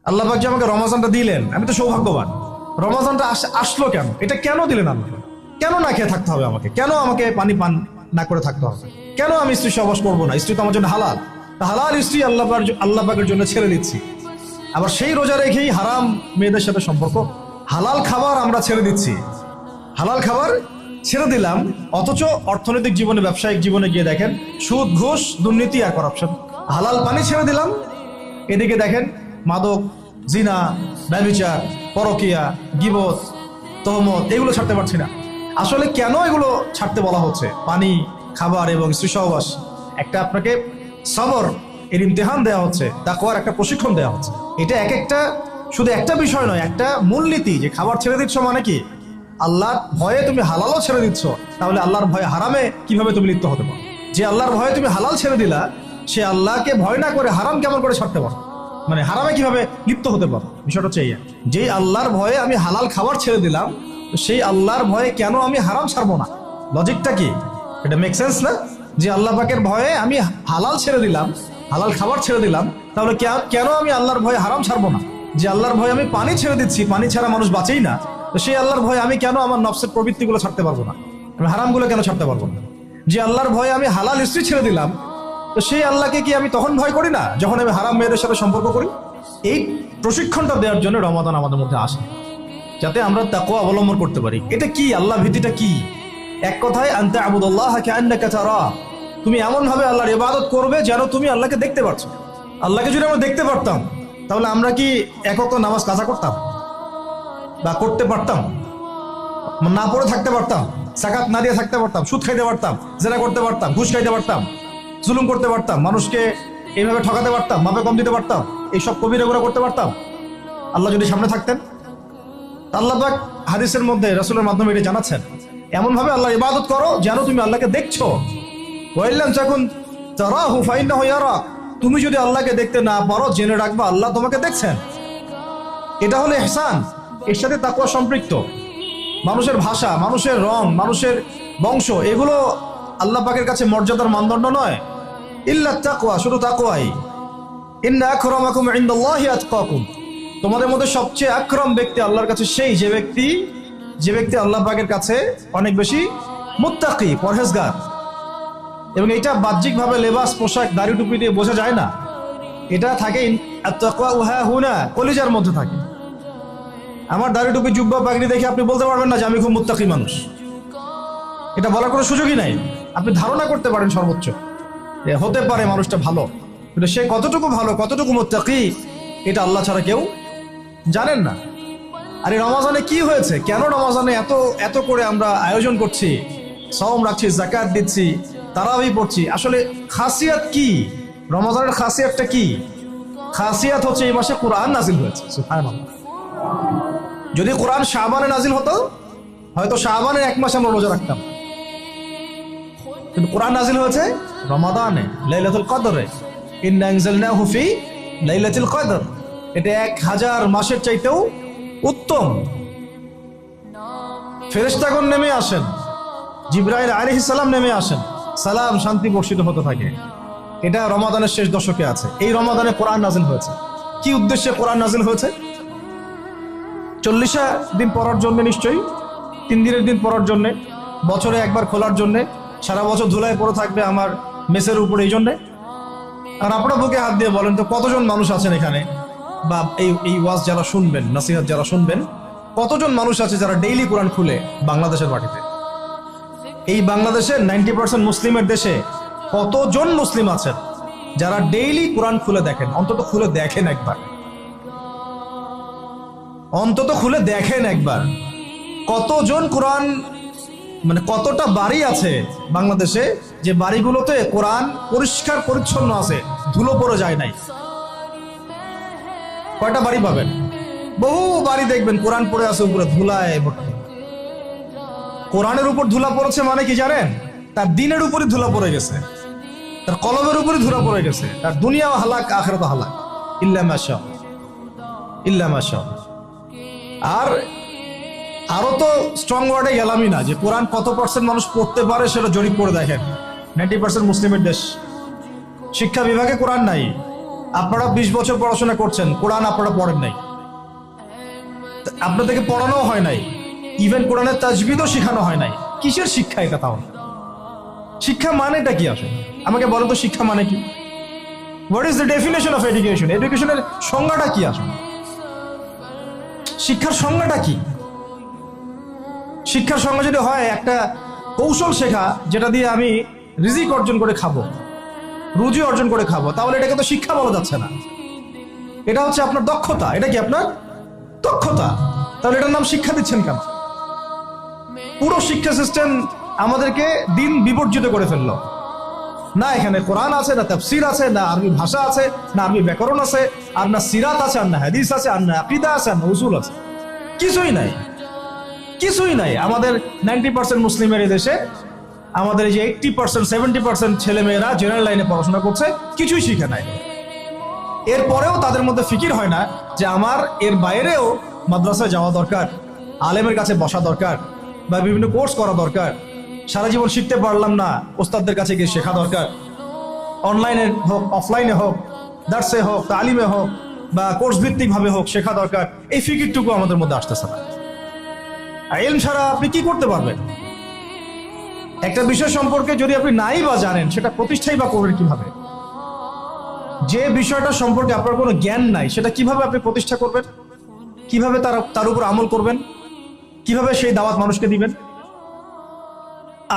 আল্লাহ পাক যে আমাকে রমজানটা দিলেন, আমি তো সৌভাগ্যবান। রমজানটা আসলো কেন? এটা কেন দিলেন আল্লাহ? কেন না খেয়ে থাকতে হবে আমাকে? কেন আমাকে পানি পান না করে থাকতে হবে? কেন আমি স্ত্রী সহবাস করবো না? স্ত্রী তো আমার জন্য হালাল। হালাল স্ত্রী আল্লাহ পাকের জন্য ছেড়ে দিচ্ছি, আবার সেই রোজা রেখেই হারাম মেয়েদের সাথে সম্পর্ক। হালাল খাবার আমরা ছেড়ে দিচ্ছি, হালাল খাবার ছেড়ে দিলাম, অথচ অর্থনৈতিক জীবনে, ব্যবসায়িক জীবনে গিয়ে দেখেন সুদ, ঘুষ, দুর্নীতি আর করাপশন। হালাল পানি ছেড়ে দিলাম, এদিকে দেখেন মাদক, জিনা, ব্যভিচার, পরকিয়া, গীবত, তহমত, এগুলো ছাড়তে পারছি না। আসলে কেন এগুলো ছাড়তে বলা হচ্ছে? পানি, খাবার এবং স্ত্রী সহবাস, একটা আপনাকে সবর এর ইমতিহান দেওয়া হচ্ছে, তাকওয়ার একটা প্রশিক্ষণ দেওয়া হচ্ছে। এটা এক একটা, শুধু একটা বিষয় নয়, একটা মূলনীতি যে খাবার ছেড়ে দিচ্ছ মানে কি? আল্লাহর ভয়ে তুমি হালালও ছেড়ে দিচ্ছ, তাহলে আল্লাহর ভয়ে হারামে কিভাবে তুমি লিপ্ত হতে পারো? যে আল্লাহর ভয়ে তুমি হালাল ছেড়ে দিলা, সে আল্লাহকে ভয় না করে হারাম কেমন করে ছাড়তে পারো? মানে হারামে কিভাবে লিপ্ত হতে পারো? বিষয়টা হচ্ছে এই, যে আল্লাহর ভয়ে আমি হালাল খাবার ছেড়ে দিলাম, সেই আল্লাহর ভয়ে কেন আমি হারাম ছাড়বো না? লজিকটা কি? এটা মেক সেন্স না? যে আল্লাহ পাকের ভয়ে আমি হালাল ছেড়ে দিলাম, হালাল খাবার ছেড়ে দিলাম, তাহলে কেন আমি আল্লাহর ভয়ে হারাম ছাড়বো না? যে আল্লাহর ভয়ে আমি পানি ছেড়ে দিচ্ছি, পানি ছাড়া মানুষ বাঁচেই না, তো সেই আল্লাহর ভয়ে আমি কেন আমার নফসের প্রবৃত্তিগুলো ছাড়তে পারবো না? আমি হারামগুলো কেন ছাড়তে পারবো না? যে আল্লাহর ভয়ে আমি হালাল স্ত্রী ছেড়ে দিলাম, তো সেই আল্লাহকে কি আমি তখন ভয় করি না যখন আমি হারাম মেয়েদের সাথে সম্পর্ক করি? এই প্রশিক্ষণটা দেওয়ার জন্য রমাদান আমাদের মধ্যে আসে, যাতে আমরা তাকওয়া অবলম্বন করতে পারি। এটা কি? আল্লাহ ভীতিটা কি? এক কথায় আনতা আবুদুল্লাহ কাআন্নাকা তারা, তুমি এমন ভাবে আল্লাহর ইবাদত করবে যেন তুমি আল্লাহকে দেখতে পারছো। আল্লাহকে যদি আমরা দেখতে পারতাম, তাহলে আমরা কি একক নামাজ কাজা করতাম বা করতে পারতাম? না পড়ে থাকতে পারতাম, যাকাত না দিয়ে থাকতে পারতাম, সুদ খাইতে পারতাম, জেনা করতে পারতাম, ঘুষ খাইতে পারতাম, জুলুম করতে পারতাম, মানুষকে এইভাবে ঠকাতে পারতাম, মাপে কম দিতে পারতাম, এইসব কবিরাগুলো করতে পারতাম আল্লাহ যদি সামনে থাকতেন? আল্লাহ পাক হাদিসের মধ্যে রাসূলের মাধ্যমে এটা জানাচ্ছেন, এমন ভাবে আল্লাহর ইবাদত করো যেন তুমি আল্লাহকে দেখছো। ওয়াইল্লাম তাকুন তারাহু ফাইন্নাহু ইয়ারাক, তুমি যদি আল্লাহকে দেখতে না পারো, জেনে রাখবা আল্লাহ তোমাকে দেখছেন। এটা হলো ইহসান, এর সাথে তাকওয়া সম্পৃক্ত। মানুষের ভাষা, মানুষের রং, মানুষের বংশ, এগুলো আল্লাহ পাকের কাছে মর্যাদার মানদণ্ড নয়। ইল্লা তাকওয়া, শুধু তাকওয়াই। ইন্না আকরামাকুম ইনদাল্লাহি আতকাকুম, তোমাদের মধ্যে সবচেয়ে আকরাম ব্যক্তি আল্লাহর কাছে সেই যে ব্যক্তি আল্লাহ পাকের কাছে অনেক বেশি মুত্তাকি, পরহেজগার। এবং এটা বাহ্যিকভাবে লেবাস, পোশাক, দাড়ি টুপি দিয়ে বোঝা যায় না। এটা থাকে আত-তাকওয়া হা হুনা, কলিজার মধ্যে থাকে। আমার দাড়ি টুপি, জুব্বা, পাগড়ি দেখে আপনি বলতে পারবেন না যে আমি খুব মুত্তাকি মানুষ। এটা বলার কোনো সুযোগই নাই। আপনি ধারণা করতে পারেন সর্বোচ্চ হতে পারে মানুষটা ভালো, কিন্তু সে কতটুকু ভালো, কতটুকু মুত্তাকি, এটা আল্লাহ ছাড়া কেউ জানেন না। আর এই রমাজানে কি হয়েছে? কেন রমাজানে এত এত করে আমরা আয়োজন করছি, সওম রাখছি, যাকাত দিচ্ছি, তারাবি পড়ছি? আসলে খাসিয়াত কি? রমাজানের খাসিয়াতটা কি? খাসিয়াত হচ্ছে এই মাসে কোরআন নাজিল হয়েছে। সুবহানাল্লাহ। যদি কোরআন শাবানে নাজিল হতো, হয়তো শাবানের এক মাস আমরা রোজা রাখতাম, কিন্তু কোরআন নাজিল হয়েছে রমাদানে, লাইলাতুল কদরে। ইন্না আনজালনাহু ফি লাইলাতুল কদর, এটা 1000 মাসের চাইতেও উত্তম। ফেরেশতাগণ নেমে আসেন, জিবরাইল আলাইহিস সালাম নেমে আসেন, সালাম, শান্তি বর্ষিত হতে থাকে। এটা রমাদানের শেষ দশকে আছে। এই রমাদানে কোরআন নাজিল হয়েছে। কি উদ্দেশ্যে কোরআন নাজিল হয়েছে? 40 দিন পড়ার জন্য, নিশ্চয়ই 3 দিনের দিন পড়ার জন্য, বছরে একবার খোলার জন্য, সারা বছর ধুলায় পড়ে থাকবে আমার মেসের উপরে, এই জন্যে। আর আপনারা বুকে হাত দিয়ে বলেন তো, কতজন মানুষ আছেন এখানে, বা এই ওয়াজ যারা শুনবেন, নসিহত যারা শুনবেন, কতজন মানুষ আছে যারা ডেইলি কোরআন খুলে বাংলাদেশের মাটিতে? এই বাংলাদেশের 90% মুসলিমের দেশে কতজন মুসলিম আছেন যারা ডেইলি কোরআন খুলে দেখেন? অন্তত খুলে দেখেন একবার, অন্তত খুলে দেখেন একবার। কতজন কোরআন, মানে কতটা বাড়ি আছে বাংলাদেশে যে বাড়িগুলোতে কোরআন পরিষ্কার পরিচ্ছন্ন আছে, ধুলো পড়ে যায় নাই? কয়টা বাড়ি পাবেন? বহু বাড়ি দেখবেন কোরআন পড়ে আছে উপরে ধুলায় ভর্তি। কোরআনের উপর ধুলা পড়েছে মানে কি জানেন? তার দিনের উপরে ধুলা পড়ে গেছে, তার কলমের উপরে ধুলা পড়ে গেছে, তার দুনিয়াও হালাক, আখিরাতও হালাক। ইল্লা মাশা, ইল্লা মাশা। আর আরো তো স্ট্রং ওয়ার্ডে গেলামই না, যে কোরআন কত % মানুষ পড়তে পারে সেটা জরিপ করে দেখেন। 90% মুসলিমের দেশ, শিক্ষা বিভাগে কোরআন নাই, আপনারা 20 বছর পড়াশোনা করছেন, কোরআন আপনারা পড়েন নাই, আপনাদেরকে পড়ানো হয় নাই, ইভেন কোরআনের তাজবিদও শেখানো হয় নাই। কিসের শিক্ষা এটা? তাহলে শিক্ষা মানেটা কি আসলে? আমাকে বলেন তো, শিক্ষা মানে কি? What is the definition of education? এডুকেশনের সংজ্ঞাটা কি আসলে? শিক্ষার সংজ্ঞাটা কি? শিক্ষার সংজ্ঞা যদি হয় একটা কৌশল শেখা, যেটা দিয়ে আমি রিজিক অর্জন করে খাবো, রুজি অর্জন করে খাবো, তাহলে এটাকে তো শিক্ষা বলা যাচ্ছে না। এটা হচ্ছে আপনার দক্ষতা। এটা কি আপনার দক্ষতা? তাহলে এটার নাম শিক্ষা দিচ্ছেন কেন? পুরো শিক্ষা সিস্টেম আমাদেরকে দিন বিবর্জিত করে ফেললো। না এখানে কোরআন আছে, না তাফসীর আছে, না আরবি ভাষা আছে, না আরবি ব্যাকরণ আছে, আর না সিরাত আছে, আর না হাদিস আছে, আর না আকীদা আছে, আর না উসুল আছে। কিছুই নাই, কিছুই নাই। আমাদের 90% মুসলিমের এই দেশে আমাদের এই যে 80% 70% ছেলে মেয়েরা জেনারেল লাইনে পড়াশোনা করছে, কিছুই শিখে নাই। এরপরেও তাদের মধ্যে ফিকির হয় না যে আমার এর বাইরেও মাদ্রাসায় যাওয়া দরকার, আলেমের কাছে বসা দরকার, বা বিভিন্ন কোর্স করা দরকার। সারা জীবন শিখতে পারলাম না, ওস্তাদদের কাছে গিয়ে শেখা দরকার। অনলাইনে হোক, অফলাইনে হোক, দার্সে হোক, তালিমে হোক, বা কোর্স ভিত্তিক ভাবে হোক, শেখা দরকার। এই ফিকিরটুকু আমাদের মধ্যে আসতেছে না। আর ইলম ছাড়া আপনি কি করতে পারবেন? একটা বিষয় সম্পর্কে যদি আপনি নাই বা জানেন, সেটা প্রতিষ্ঠাই বা করবেন কিভাবে? যে বিষয়টা সম্পর্কে আপনার কোনো জ্ঞান নাই, সেটা কিভাবে আপনি প্রতিষ্ঠা করবেন? কিভাবে তার উপর আমল করবেন? কিভাবে সেই দাওয়াত মানুষকে দিবেন?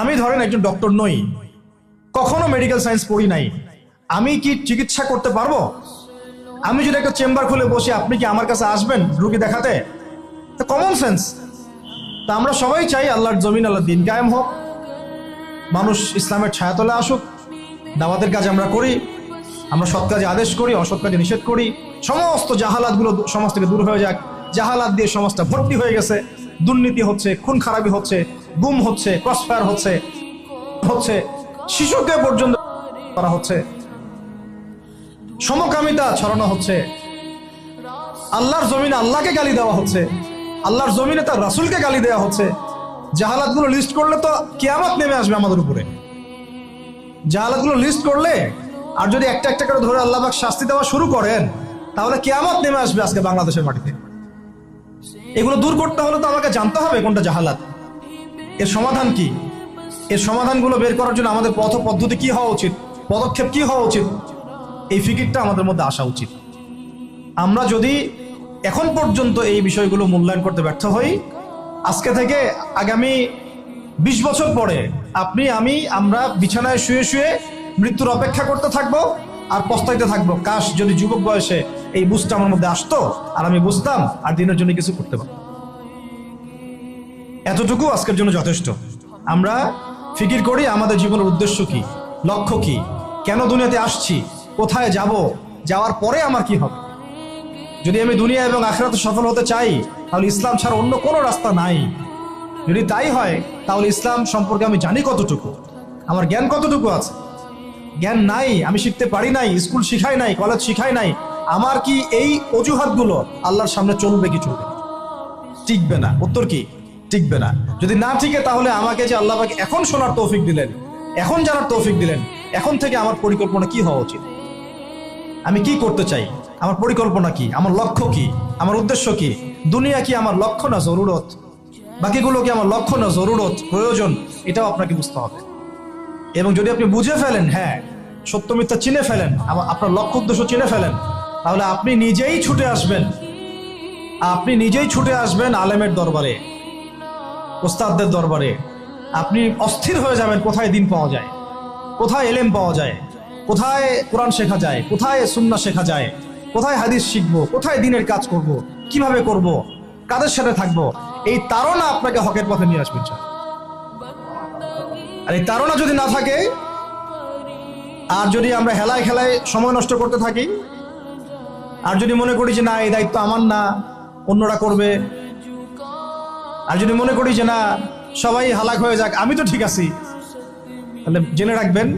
আমি ধরেন একজন ডক্টর নই, কখনো মেডিকেল সায়েন্স পড়ি নাই, আমি কি চিকিৎসা করতে পারবো? আমি যদি একটা চেম্বার খুলে বসি, আপনি কি আমার কাছে আসবেন রুগী দেখাতে? তো কমন সেন্স। তা আমরা সবাই চাই আল্লাহর জমিন, আল্লাহর দিন কায়েম হোক, মানুষ ইসলামের ছায়াতলে আসুক, দাওয়াতের কাজ আমরা করি, আমরা সৎ কাজে আদেশ করি, অসৎ কাজে নিষেধ করি, সমস্ত জাহালাতগুলো সমাজ থেকে দূর হয়ে যাক। জাহালাত দিয়ে সমাজটা ভর্তি হয়ে গেছে, দুর্নীতি হচ্ছে, খুন খারাপি হচ্ছে, গুম হচ্ছে, ক্রসফায়ার হচ্ছে, শিশুকে পর্যন্ত করা হচ্ছে, সমকামিতা ছড়ানো হচ্ছে, আল্লাহর জমিনে আল্লাহকে গালি দেওয়া হচ্ছে, আল্লাহর জমিনে তার রাসূলকে গালি দেওয়া হচ্ছে। জাহালাতগুলো লিস্ট করলে তো কিয়ামত নেমে আসবে আমাদের উপরে। জাহালাতগুলো লিস্ট করলে, আর যদি একটা একটা করে ধরে আল্লাহ পাক শাস্তি দেওয়া শুরু করেন, তাহলে কিয়ামত নেমে আসবে আজকে বাংলাদেশের মাটিতে। এগুলো দূর করতে হলে তো আমাকে জানতে হবে কোনটা জাহালাত, এর সমাধান কি। এর সমাধানগুলো বের করার জন্য আমাদের পথ পদ্ধতি কি হওয়া উচিত, পদক্ষেপ কি হওয়া উচিত, এই ফিকিরটা আমাদের মধ্যে আসা উচিত। আমরা যদি এখন পর্যন্ত এই বিষয়গুলো মূল্যায়ন করতে ব্যর্থ হই, আজকে থেকে আগামী 20 বছর পরে আপনি, আমরা বিছানায় শুয়ে শুয়ে মৃত্যুর অপেক্ষা করতে থাকবো আর পস্তাইতে থাকবো, কাশ যদি যুবক বয়সে এই বুঝটা আমার মধ্যে আসতো আর আমি বুঝতাম আর দিনের জন্য কিছু করতে পারতাম। এতটুকু আজকের জন্য যথেষ্ট। আমরা ফিকির করি আমাদের জীবনের উদ্দেশ্য কি, লক্ষ্য কি, কেন দুনিয়াতে আসছি, কোথায় যাব, যাওয়ার পরে আমার কি হবে। যদি আমি দুনিয়া এবং আখিরাতে সফল হতে চাই, তাহলে ইসলাম ছাড়া অন্য কোনো রাস্তা নাই। যদি তাই হয়, তাহলে ইসলাম সম্পর্কে আমি জানি কতটুকু, আমার জ্ঞান কতটুকু আছে। জ্ঞান নাই, আমি শিখতে পারি নাই, স্কুল শিখাই নাই, কলেজ শিখাই নাই, আমার কি এই অজুহাতগুলো আল্লাহর সামনে চলবে কি চলবে? টিকবে না। উত্তর কি? টিকবে না। যদি না টিকে, তাহলে আমাকে যে আল্লাহ পাক এখন শোনার তৌফিক দিলেন, এখন জানার তৌফিক দিলেন, এখন থেকে আমার পরিকল্পনা কি হওয়া উচিত, আমি কি করতে চাই, আমার পরিকল্পনা কি, আমার লক্ষ্য কি, আমার উদ্দেশ্য কি। দুনিয়া কি আমার লক্ষ্য না জরুরত? বাকিগুলো কি আমার লক্ষ্য না জরুরত, প্রয়োজন? এটাও আপনাকে বুঝতে হবে। এবং যদি আপনি বুঝে ফেলেন, হ্যাঁ, সত্য মিথ্যা চিনে ফেলেন, আপনার লক্ষ্য উদ্দেশ্য চিনে ফেলেন, তাহলে আপনি নিজেই ছুটে আসবেন, আলেমের দরবারে, ওস্তাদদের দরবারে। আপনি অস্থির হয়ে যাবেন কোথায় দিন পাওয়া যায়, কোথায় এলেম পাওয়া যায়, কোথায় কোরআন শেখা যায়, কোথায় সুন্নাহ শেখা যায়, কোথায় হাদিস শিখবো, কোথায় দিনের কাজ করব, কিভাবে করব, কাদের সাথে থাকবো। এই তাড়না আপনাকে হকের পথে নিয়ে আসবে। আর এই তাড়না যদি না থাকে, আর যদি আমরা হেলায় খেলায় সময় নষ্ট করতে থাকি, আর যদি মনে করি যে না, এই দায়িত্ব আমার না, অন্যরা করবে, আর যদি মনে করি যে না, সবাই হালাক হয়ে যাক, আমি তো ঠিক আছি, তাহলে জেনে রাখবেন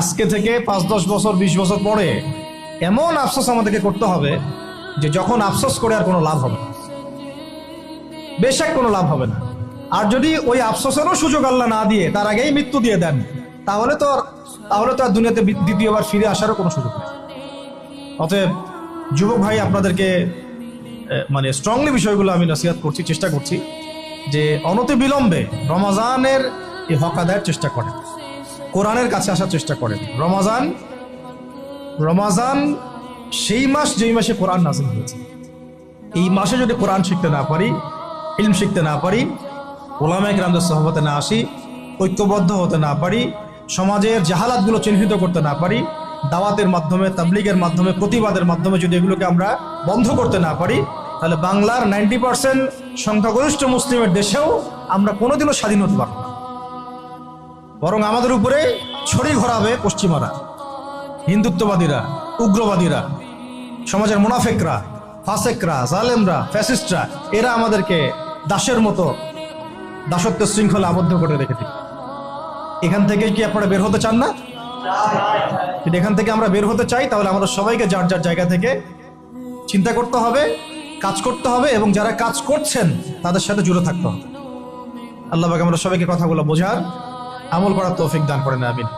আজকে থেকে 5-10 বছর 20 বছর পরে এমন আফসোস আমাদেরকে করতে হবে যে যখন আফসোস করে আর কোনো লাভ হবে না, বেশক কোনো লাভ হবে না। আর যদি ওই আফসোসেরও সুযোগ আল্লাহ না দিয়ে তার আগেই মৃত্যু দিয়ে দেন, তাহলে তো আর দুনিয়াতে দ্বিতীয়বার ফিরে আসারও কোনো সুযোগ নেই। অতএব যুবক ভাই আপনাদেরকে মানে স্ট্রংলি বিষয়গুলো আমি নসিহত করছি, চেষ্টা করছি যে অনতি বিলম্বে রমাজানের এই হক আদায়ের চেষ্টা করেন, কোরআনের কাছে আসার চেষ্টা করেন। রমাজান সেই মাস যেই মাসে কোরআন নাযিল হয়েছে। এই মাসে যদি কোরআন শিখতে না পারি, ইলম শিখতে না পারি, ওলামায়ে কেরামদের সোহবতে না আসি, ঐক্যবদ্ধ হতে না পারি, সমাজের জাহালাতগুলো চিহ্নিত করতে না পারি, দাওয়াতের মাধ্যমে, তাবলীগের মাধ্যমে, প্রতিবাদের মাধ্যমে যদি এগুলোকে আমরা বন্ধ করতে না পারি, তাহলে বাংলার 90% সংখ্যাগরিষ্ঠ মুসলিমের দেশেও আমরা কোনোদিনও স্বাধীন হতে পারব না। বরং আমাদের উপরে ছড়ি ঘোরাবে পশ্চিমারা, হিন্দুত্ববাদীরা, উগ্রবাদীরা, সমাজের মুনাফিকরা, ফাসেকরা, জালেমরা, ফ্যাসিস্টরা। এরা আমাদেরকে দাসের মতো দাসত্বের শৃঙ্খলা আবদ্ধ করে রেখে দিবে। এখান থেকে কি আপনারা বের হতে চান না? যদি এখান থেকে আমরা বের হতে চাই, তাহলে আমাদের সবাইকে যার যার জায়গা থেকে চিন্তা করতে হবে, কাজ করতে হবে, এবং যারা কাজ করছেন তাদের সাথে জুড়ে থাকতে হবে। আল্লাহ পাক আমরা সবাইকে কথাগুলো বোঝার, আমল করার তৌফিক দান করেন, আমিন।